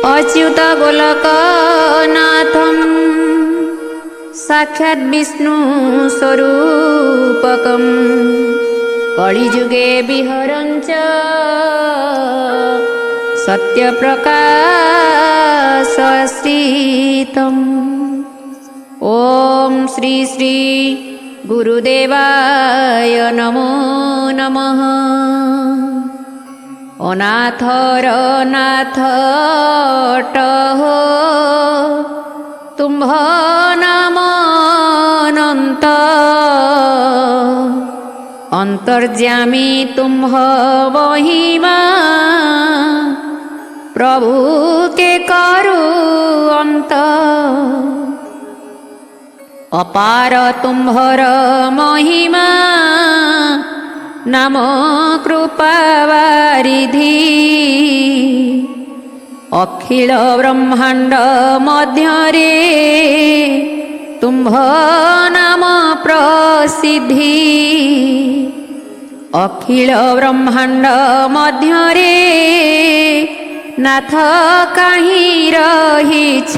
अच्युत गोलकनाथं साक्षात् विष्णु स्वरूपकं कलिजुगे विहरञ्च सत्यप्रकाशश्रितम्। ॐ श्री श्री गुरुदेवाय नमो नमः। अनाथर नाथट हो तुम्भ नाम अनंत, अंतर्यामी तुम्भ महिमा प्रभु के करु अंत। अपार तुम्भर महिमा नाम कृपावारिधि, अखिल ब्रह्मांड मध्यरे तुम्भ नाम प्रसिद्धि। अखिल ब्रह्मांड मध्यरे नाथ काहीं रहिछ,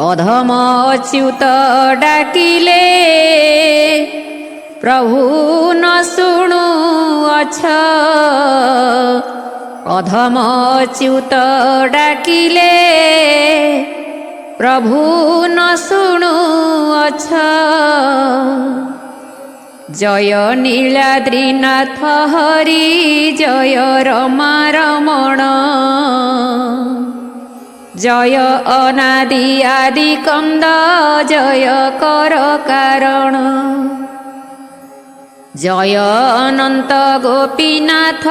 अधम अच्युत डाकिले प्रभु न शुणु अछ। अधम अच्युत डाकिले प्रभु न शुणु अछ। जय नीलाद्रिनाथ हरि जय रमा रमण, जय अनादि आदि कंद जय कर कारण। जय अनंत गोपीनाथ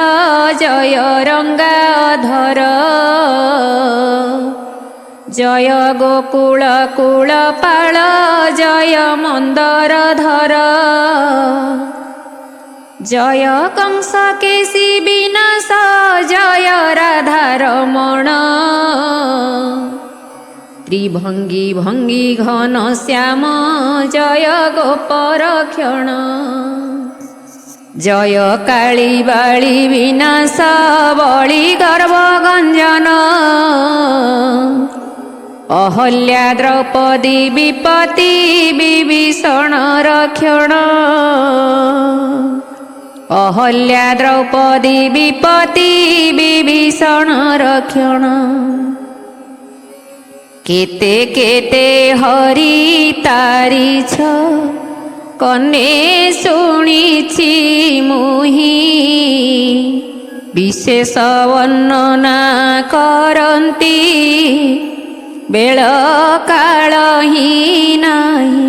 जय रंगाधर, जय गोकुल कुलपाल जय मंदरधर। जय कंस केशी विनाश जय राधारमण, त्रिभंगी भंगी घन श्याम जय गोपरक्षण। जय काली बाली विनाश बलि गर्भ गंजन, अहल्या द्रौपदी विपति विभीषण रक्षण। अहल्या द्रौपदी विपति विभीषण रक्षण। केते केते हरि तारिछ कने शुणिछि मुहि, विशेष वर्णना करन्ति बेल काल ही नाही।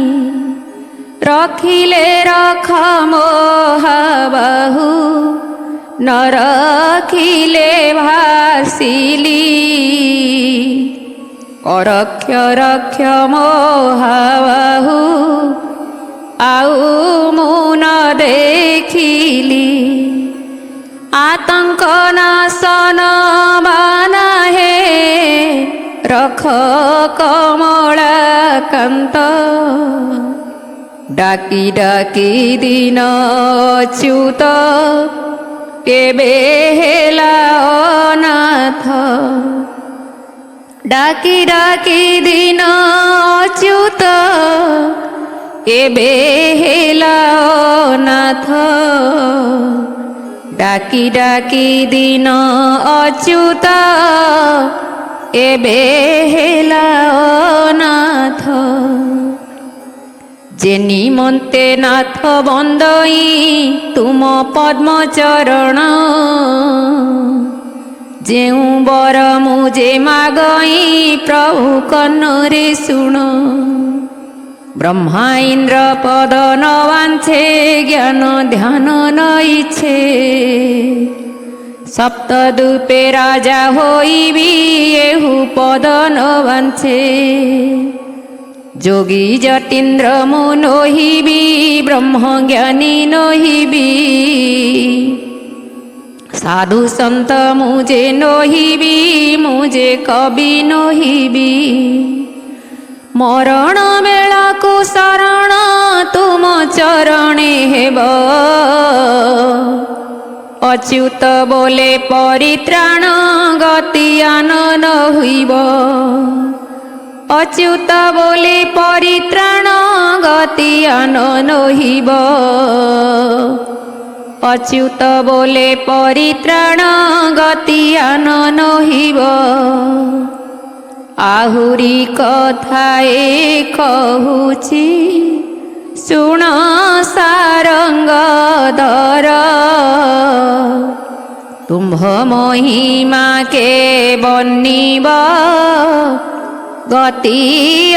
रखिले रख मोहबाहु न रखिले भासिली, रक्ष रक्ष मोहबाहु आउ मुन देखिली। आतंक नाशन बाना हे रख कमलाकांत, डाकी डाकी दीन अच्युत केबे हेला अनाथ। डाकी डाकी दीन अच्युत केबे हेला अनाथ। डाकी डाकी दीन अच्युत केबे हेला अनाथ। जे निमन्ते नाथ बंदई तुम पद्म चरण, जेउ बर मुझे मागई प्रभु कन्नरे शुण। ब्रह्मा इंद्र पद न वांछे ज्ञान ध्यान न इच्छे, सप्तदूपे राजा होइबी एहु पद न वांछे। जोगी जतीन्द्र मु नहिबी ब्रह्म ज्ञानी नहिबी, साधु संत मुझे नहिबी मुझे कवि नहिबी। मरण बेला को शरण तुम चरणे हेब, ଅଚ୍ୟୁତ ବୋଲେ ପରିତ୍ରାଣ ଗତି ଆନନ ହୋଇବ। ଅଚ୍ୟୁତ ବୋଲେ ପରିତ୍ରାଣ ଗତି ଆନନ ହୋଇବ। ଅଚ୍ୟୁତ ବୋଲେ ପରିତ୍ରାଣ ଗତି ଆନନ ହୋଇବ। ଆହୁରି କଥାଏ କହୁଛି ଶୁଣ ସାରଙ୍ଗଧର। ତୁମ୍ଭ ମହିମା କେ ବନିବ ଗତି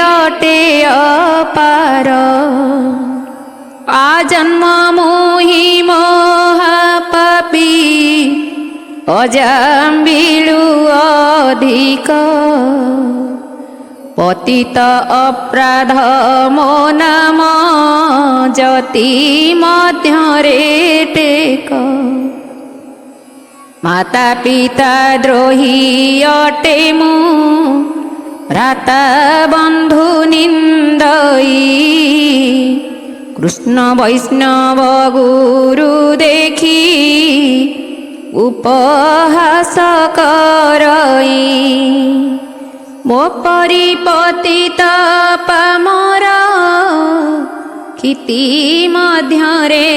ଅଟେ ଅପାର। ଆଜନ୍ମ ମୁହିଁ ମହାପାପୀ ଅଜାମ୍ବିଳୁ ଅଧିକ। ପତିତ ଅପରାଧ ମୋ ନାମ ଯତି ମଧ୍ୟରେ ଟେକ। ମାତା ପିତା ଦ୍ରୋହୀ ଅଟେ ମୁଁ ଭ୍ରାତା ବନ୍ଧୁ ନିନ୍ଦଇ। କୃଷ୍ଣ ବୈଷ୍ଣବ ଗୁରୁ ଦେଖି ଉପହାସ କରଇ। ମୋ ପରି ପତିତ ପାମର କ୍ଷିତି ମଧ୍ୟରେ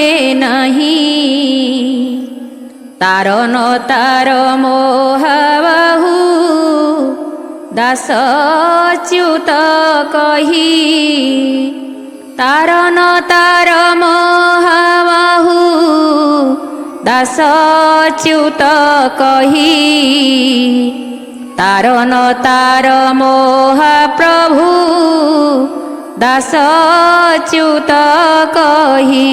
ନାହିଁ। ତାର ନ ତାର ମୋହାବାହୁ ଦାସ ଅଚ୍ୟୁତ କହି। ତାର ନ ତାର ମୋହାବାହୁ ଦାସ ଅଚ୍ୟୁତ କହି। ତାର ନ ତାର ମହାପ୍ରଭୁ ଦାସ ଅଚ୍ୟୁତ କହି।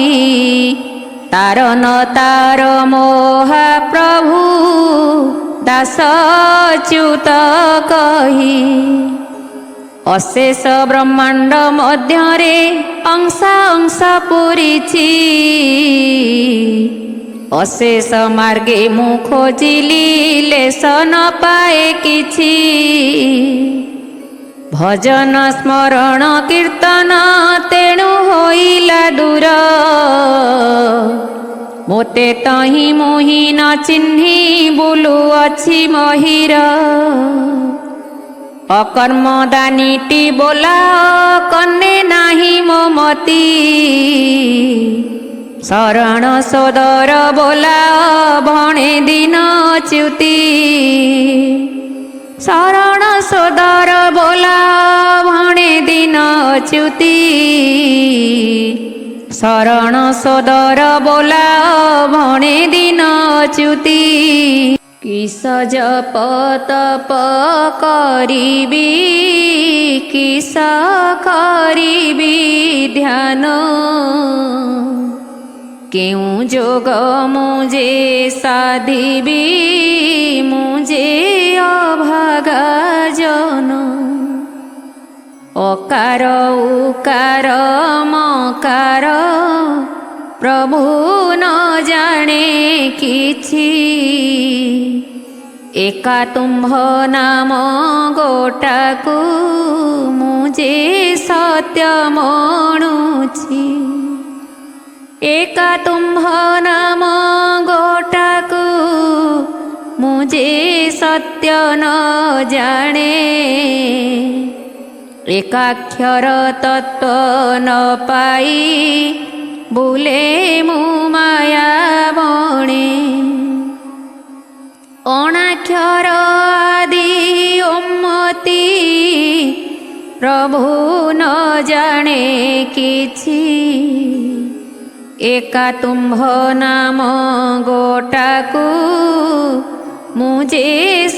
ତାର ନ ତାର ମହାପ୍ରଭୁ ଦାସ ଅଚ୍ୟୁତ କହି। ଅଶେଷ ବ୍ରହ୍ମାଣ୍ଡ ମଧ୍ୟରେ ଅଂଶ ଅଂଶ ପୂରିଛି। ଅଶେଷ ମାର୍ଗେ ମୁଁ ଖୋଜିଲି ଲେଶ ନ ପାଏ କିଛି। ଭଜନ ସ୍ମରଣ କୀର୍ତ୍ତନ ତେଣୁ ହୋଇଲା ଦୂର। ମୋତେ ତହିଁ ମୁହିଁ ନ ଚିହ୍ନି ବୁଲୁଅଛି ମହିର। ଅକର୍ମ ଦାନୀଟି ବୋଲାଅ କନେ ନାହିଁ ମୋ ମତି। ଶରଣ ସୋଦର ବୋଲାଅ ଭଣେ ଦିନ ଚ୍ୟୁତି। ଶରଣ ସୋଦର ବୋଲାଅ ଭଣେ ଦିନ ଚ୍ୟୁତି। ଶରଣ ସୋଦର ବୋଲାଅ ଭଣେ ଦିନ ଚ୍ୟୁତି। କିସ ଜପ ତପ କରିବି କିସ କରିବି ଧ୍ୟାନ। କେଉଁ ଯୋଗ ମୁଁ ଯେ ସାଧିବି ମୁଁ ଯେ ଅଭାଗା ଜନ। ଅକାର ଉକାର ମକାର ପ୍ରଭୁ ନ ଜାଣେ କିଛି। ଏକା ତୁମ୍ଭ ନାମ ଗୋଟାକୁ ମୁଁ ଯେ ସତ୍ୟ ମଣୁଛି। ଏକା ତୁମ୍ଭ ନାମ ଗୋଟାକୁ ମୁଁ ଯେ ସତ୍ୟ ନ ଜାଣେ। ଏକାକ୍ଷର ତତ୍ତ୍ୱ ନ ପାଇ ବୁଲେ ମୁଁ ମାୟା ବଣେ। ଅଣାକ୍ଷର ଆଦି ଓମତି ପ୍ରଭୁ ନ ଜାଣେ କିଛି। ଏକା ତୁମ୍ଭ ନାମ ଗୋଟାକୁ ମୁଁ ଯେ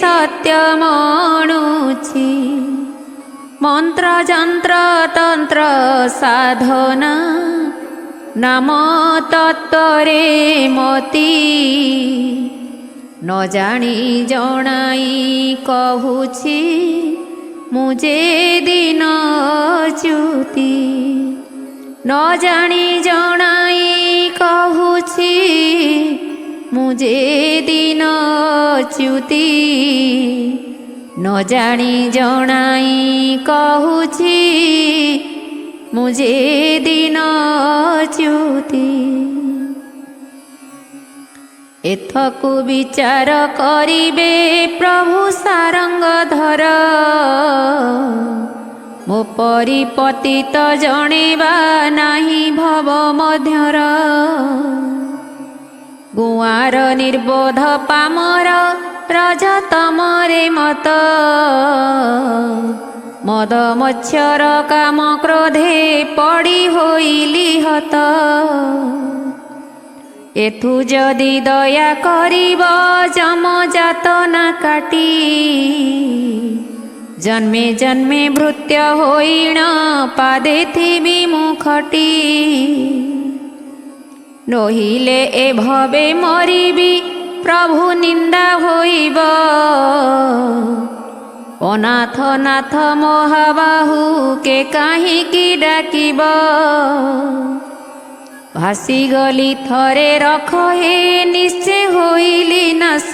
ସତ୍ୟ ମଣୁଛି। ମନ୍ତ୍ର ଯନ୍ତ୍ର ତନ୍ତ୍ର ସାଧନା ନାମ ତତ୍ତ୍ୱରେ ମତି। ନ ଜାଣି ଜଣାଇ କହୁଛି ମୁଁ ଯେ ଦିନ ଚ୍ୟୁତି। ନ ଜାଣି ଜଣାଇ କହୁଛି ମୁଁ ଯେ ଦିନ ଚ୍ୟୁତି। ନ ଜାଣି ଜଣାଇ କହୁଛି ମୁଁ ଯେ ଦିନ ଚ୍ୟୁତି। ଏଥକୁ ବିଚାର କରିବେ ପ୍ରଭୁ ସାରଙ୍ଗଧର। ମୋ ପରି ପତିତ ଜଣେବା ନାହିଁ ଭବ ମଧ୍ୟର। ଗୁଆଁର ନିର୍ବୋଧ ପାମର ରଜତମରେ ମତ। ମଦ ମତ୍ସର କାମ କ୍ରୋଧେ ପଡ଼ି ହୋଇଲି ହତ। ଏଥୁ ଯଦି ଦୟା କରିବ ଯମ ଯାତନା କାଟି। ଜନ୍ମେ ଜନ୍ମେ ଭୃତ୍ୟ ହୋଇଣ ପାଦେ ଥିବି ମୁଁ ଖଟି। ନୋହିଲେ ଏ ଭବେ ମରିବି ପ୍ରଭୁ ନିନ୍ଦା ହୋଇବ। ଅନାଥ ନାଥ ମହାବାହୁ କେ କାହିଁକି ଡାକିବ। ଭାସିଗଲି ଥରେ ରଖ ହେ ନିଶ୍ଚେ ହୋଇଲି ନାଶ।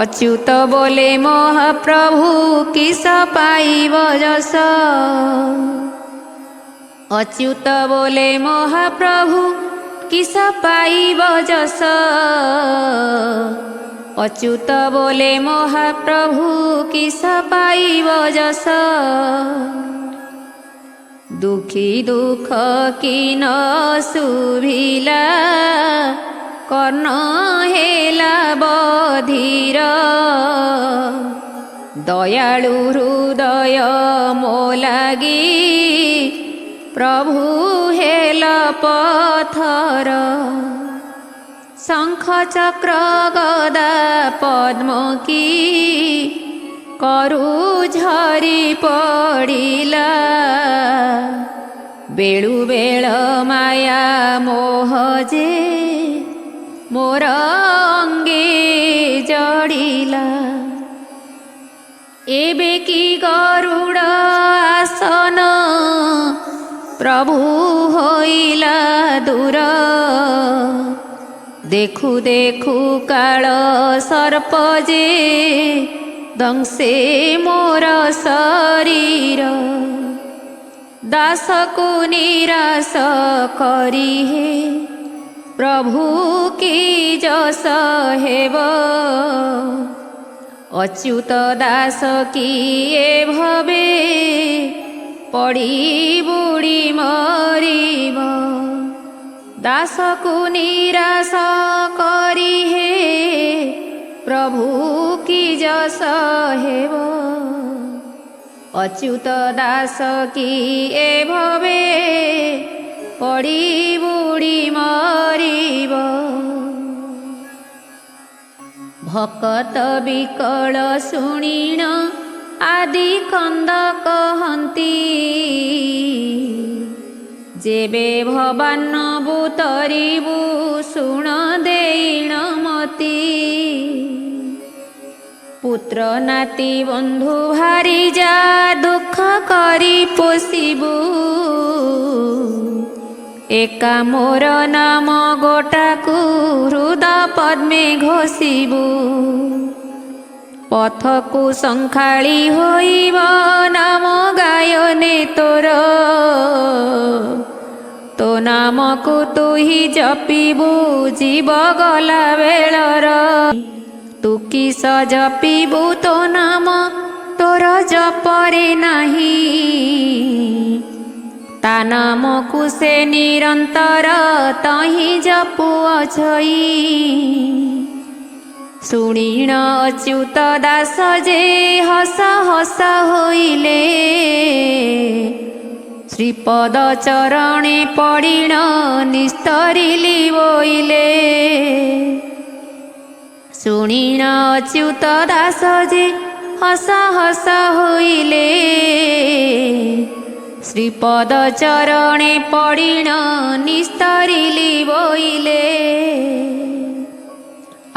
ଅଚ୍ୟୁତ ବୋଲେ ମହାପ୍ରଭୁ କିସ ପାଇବ ଯଶ। ଅଚ୍ୟୁତ ବୋଲେ ମହାପ୍ରଭୁ କିସ ପାଇବ ଯଶ। ଅଚ୍ୟୁତ ବୋଲେ ମହାପ୍ରଭୁ କିସ ପାଇବ ଯଶ। ଦୁଃଖୀ ଦୁଃଖ କି ନ ଶୁଭିଲା କର୍ଣ୍ଣ ହେଲା ବଧିର। ଦୟାଳୁ ହୃଦୟ ମୋ ଲାଗି ପ୍ରଭୁ ହେଲ ପଥର। ଶଙ୍ଖ ଚକ୍ର ଗଦା ପଦ୍ମ କି କରୁ ଝରି ପଡ଼ିଲା। ବେଳୁ ବେଳ ମାୟା ମୋହ ଯେ ମୋର ଅଙ୍ଗେ ଜଡ଼ିଲା। ଏବେ କି ଗରୁଡ଼ ଆସନ ପ୍ରଭୁ ହୋଇଲା ଦୂର। ଦେଖୁ ଦେଖୁ କାଳ ସର୍ପ ଯେ ଦଂଶେ ମୋର ଶରୀର। ଦାସକୁ ନିରାଶ କରି ହେ ପ୍ରଭୁ କି ଯଶ ହେବ। ଅଚ୍ୟୁତ ଦାସ କିଏ ଭବେ ପଡ଼ି ବୁଡ଼ି ମରିବ। ଦାସକୁ ନିରାଶ କରି ହେ ପ୍ରଭୁ କି ଯଶ ହେବ। ଅଚ୍ୟୁତ ଦାସ କିଏ ଭବେ ପଡ଼ି ବୁଡ଼ି ମରିବ। ଭକତ ବିକଳ ଶୁଣିଣ ଆଦି କନ୍ଦ କହନ୍ତି। ଯେବେ ଭବାନବୁ ତରିବୁ ଶୁଣ ଦେଇଣ ମତି। ପୁତ୍ର ନାତି ବନ୍ଧୁ ଭାରି ଯା ଦୁଃଖ କରି ପୋଷିବୁ। ଏକା ମୋର ନାମ ଗୋଟାକୁ ହୃଦ ପଦ୍ମେ ଘୋଷିବୁ। ପଥକୁ ସଂଖାଳି ହୋଇବ ନାମ ଗାୟନେ ତୋର। ତୋ ନାମକୁ ତୁ ହି ଜପିବୁ ଜୀବ ଗଲା ବେଳର। ତୁ କିସ ଜପିବୁ ତୋ ନାମ ତୋର ଜପରେ ନାହିଁ। ତା ନାମକୁ ସେ ନିରନ୍ତର ତହିଁ ଜପୁଅଛଇ। ଶୁଣିଣ ଅଚ୍ୟୁତ ଦାସ ଯେ ହସ ହସ ହୋଇଲେ। ଶ୍ରୀପଦ ଚରଣେ ପଡ଼ିଣ ନିସ୍ତରିଲି ବୋଇଲେ। ଶୁଣିଣ ଅଚ୍ୟୁତ ଦାସ ଯେ ହସ ହସ ହୋଇଲେ। ଶ୍ରୀପଦ ଚରଣେ ପଡ଼ିଣ ନିସ୍ତରିଲି ବୋଇଲେ।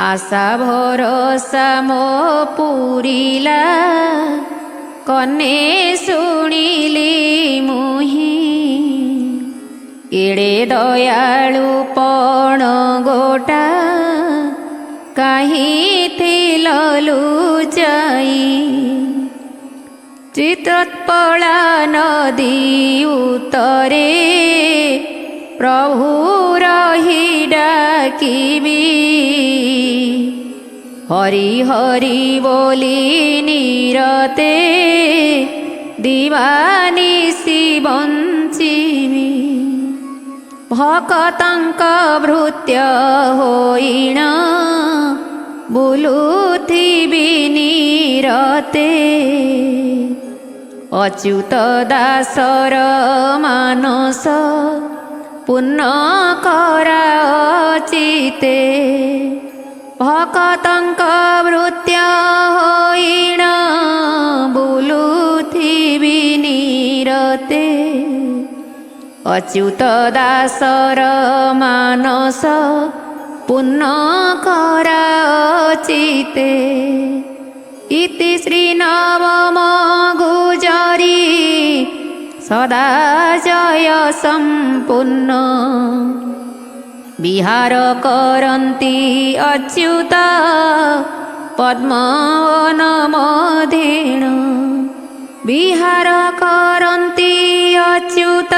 ଆଶା ଭରସା ମୋ ପୁରିଲା କନେ ଶୁଣିଲି ମୁହିଁ। ଏଡ଼େ ଦୟାଳୁ ପଣ ଗୋଟା କାହିଁ ଥିଲ ଲୁଚାଇ। ଚିତ୍ରୋତ୍ପଳା ନଦୀ ଉତ୍ତରେ ପ୍ରଭୁର ହି ଡାକିବି ହରି ହରି ବୋଲି ନିରତେ ଦିବାନିଶି ବଞ୍ଚିବି ଭକତଙ୍କ ଭୃତ୍ୟ ହୋଇଣ ବୁଲୁଥିବି ନିରତେ ଅଚ୍ୟୁତ ଦାସର ମାନସ ପୂର୍ଣ୍ଣ କରାଚିତେ ଭକତଙ୍କ ଭୃତ୍ୟ ହୋଇଣ ବୁଲୁଥିବି ନିରତେ ଅଚ୍ୟୁତ ଦାସର ମାନସ ପୂର୍ଣ୍ଣ କରାଚିତେ ଇତି ଶ୍ରୀ ନବମ ଗୁଜରୀ ସଦା ଜୟ ସମ୍ପୂର୍ଣ୍ଣ ବିହାର କରନ୍ତି ଅଚ୍ୟୁତ ପଦ୍ମବନ ମଧ୍ୟେଣ ବିହାର କରନ୍ତି ଅଚ୍ୟୁତ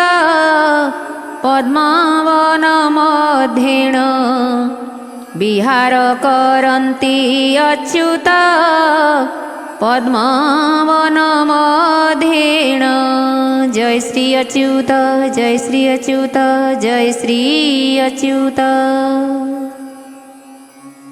ପଦ୍ମବନ ମଧ୍ୟେଣ ବିହାର କରନ୍ତି ଅଚ୍ୟୁତ ପଦ୍ମବନ ମଧ୍ୟେଣ ଜୟ ଶ୍ରୀ ଅଚ୍ୟୁତ ଜୟ ଶ୍ରୀ ଅଚ୍ୟୁତ ଜୟ ଶ୍ରୀ ଅଚ୍ୟୁତ।